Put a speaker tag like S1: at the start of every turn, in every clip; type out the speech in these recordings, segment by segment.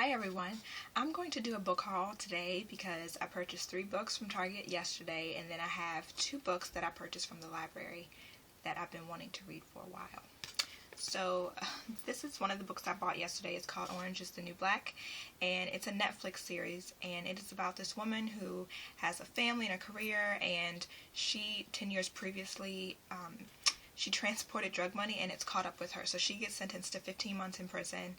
S1: Hi everyone. I'm going to do a book haul today because I purchased 3 books from Target yesterday, and then I have 2 books that I purchased from the library that I've been wanting to read for a while. So this is one of the books I bought yesterday. It's called Orange is the New Black, and it's a Netflix series, and it is about this woman who has a family and a career, and she 10 years previously she transported drug money and it's caught up with her. So she gets sentenced to 15 months in prison,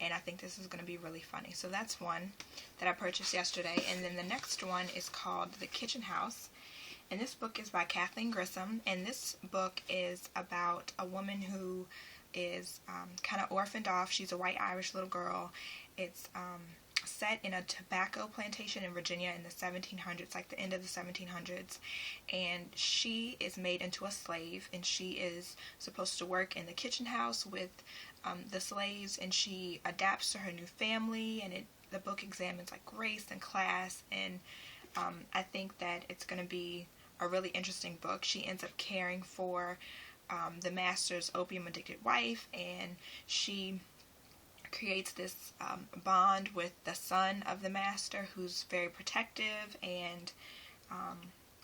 S1: and I think this is going to be really funny. So that's one that I purchased yesterday. And then the next one is called The Kitchen House. And this book is by Kathleen Grissom. And this book is about a woman who is kind of orphaned off. She's a white Irish little girl. It's set in a tobacco plantation in Virginia in the 1700s, like the end of the 1700s, and she is made into a slave, and she is supposed to work in the kitchen house with the slaves, and she adapts to her new family, and the book examines like race and class, and I think that it's going to be a really interesting book. She ends up caring for the master's opium-addicted wife, and she creates this bond with the son of the master, who's very protective and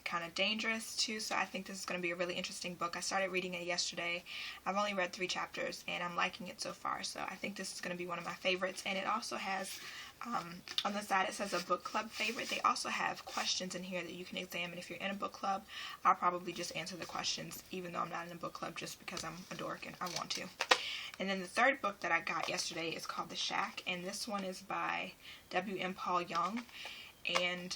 S1: kind of dangerous too. So I think this is going to be a really interesting book. I started reading it yesterday. I've only read 3 chapters and I'm liking it so far, so I think this is going to be one of my favorites. And it also has on the side it says a book club favorite. They also have questions in here that you can examine if you're in a book club. I'll probably just answer the questions even though I'm not in a book club, just because I'm a dork and I want to. And then the third book that I got yesterday is called The Shack, and this one is by W.M. Paul Young. And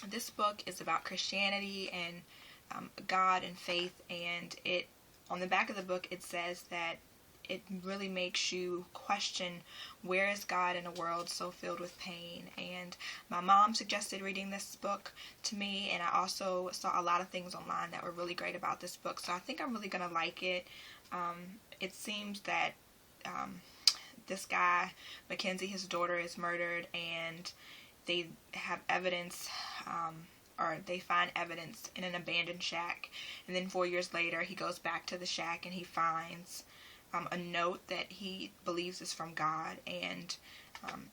S1: this book is about Christianity and God and faith, and on the back of the book it says that it really makes you question, where is God in a world so filled with pain? And my mom suggested reading this book to me, and I also saw a lot of things online that were really great about this book, so I think I'm really going to like it. It seems that this guy, Mackenzie, his daughter, is murdered, and they have evidence, or they find evidence in an abandoned shack, and then 4 years later he goes back to the shack and he finds a note that he believes is from God, and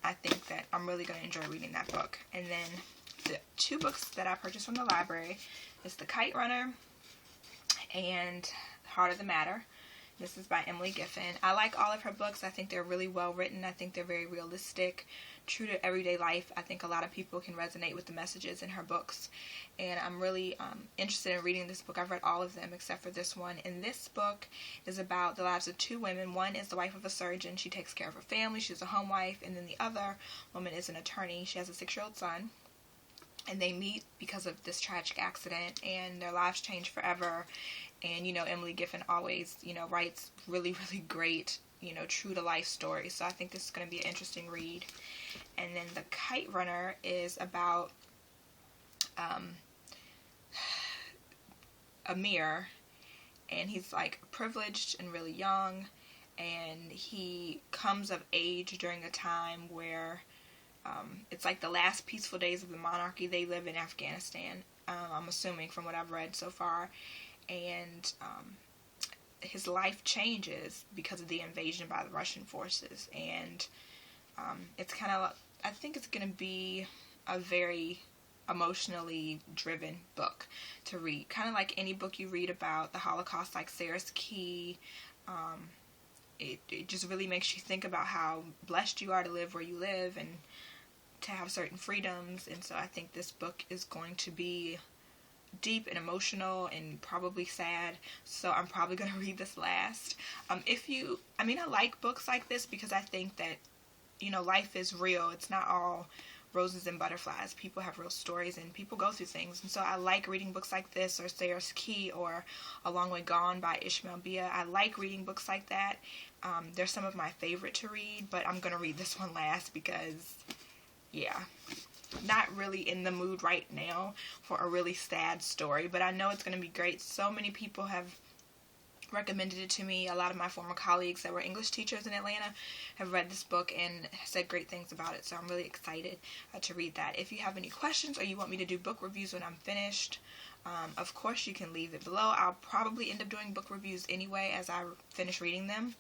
S1: I think that I'm really going to enjoy reading that book. And then the 2 books that I purchased from the library is The Kite Runner and Heart of the Matter. This is by Emily Giffin. I like all of her books. I think they're really well written. I think they're very realistic, true to everyday life. I think a lot of people can resonate with the messages in her books. And I'm really interested in reading this book. I've read all of them except for this one. And this book is about the lives of 2 women. One is the wife of a surgeon. She takes care of her family. She's a home wife. And then the other woman is an attorney. She has a 6-year-old son. And they meet because of this tragic accident, and their lives change forever. And, Emily Giffin always, writes really, really great, true-to-life stories. So I think this is going to be an interesting read. And then The Kite Runner is about Amir, and he's, like, privileged and really young, and he comes of age during a time where it's like the last peaceful days of the monarchy. They live in Afghanistan, I'm assuming from what I've read so far. And his life changes because of the invasion by the Russian forces. And it's kind of, I think it's going to be a very emotionally driven book to read. Kind of like any book you read about the Holocaust, like Sarah's Key. It just really makes you think about how blessed you are to live where you live and to have certain freedoms. And so I think this book is going to be deep and emotional and probably sad, so I'm probably going to read this last. I like books like this because I think that, life is real. It's not all roses and butterflies. People have real stories and people go through things, and so I like reading books like this, or Sarah's Key, or A Long Way Gone by Ishmael Bia. I like reading books like that. They're some of my favorite to read, but I'm going to read this one last because, yeah, not really in the mood right now for a really sad story, but I know it's going to be great. So many people have recommended it to me. A lot of my former colleagues that were English teachers in Atlanta have read this book and said great things about it, so I'm really excited to read that. If you have any questions or you want me to do book reviews when I'm finished, Of course, you can leave it below. I'll probably end up doing book reviews anyway as I finish reading them.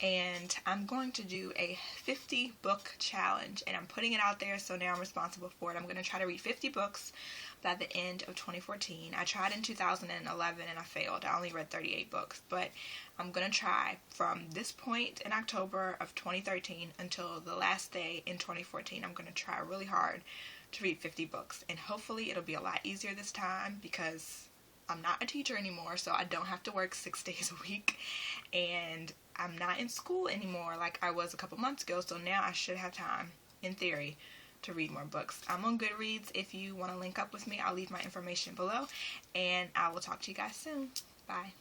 S1: And I'm going to do a 50 book challenge, and I'm putting it out there, so now I'm responsible for it. I'm going to try to read 50 books by the end of 2014. I tried in 2011 and I failed. I only read 38 books, but I'm going to try from this point in October of 2013 until the last day in 2014. I'm going to try really hard to read 50 books, and hopefully it'll be a lot easier this time because I'm not a teacher anymore, so I don't have to work 6 days a week, and I'm not in school anymore like I was a couple months ago, so now I should have time, in theory, to read more books. I'm on Goodreads. If you want to link up with me, I'll leave my information below, and I will talk to you guys soon. Bye.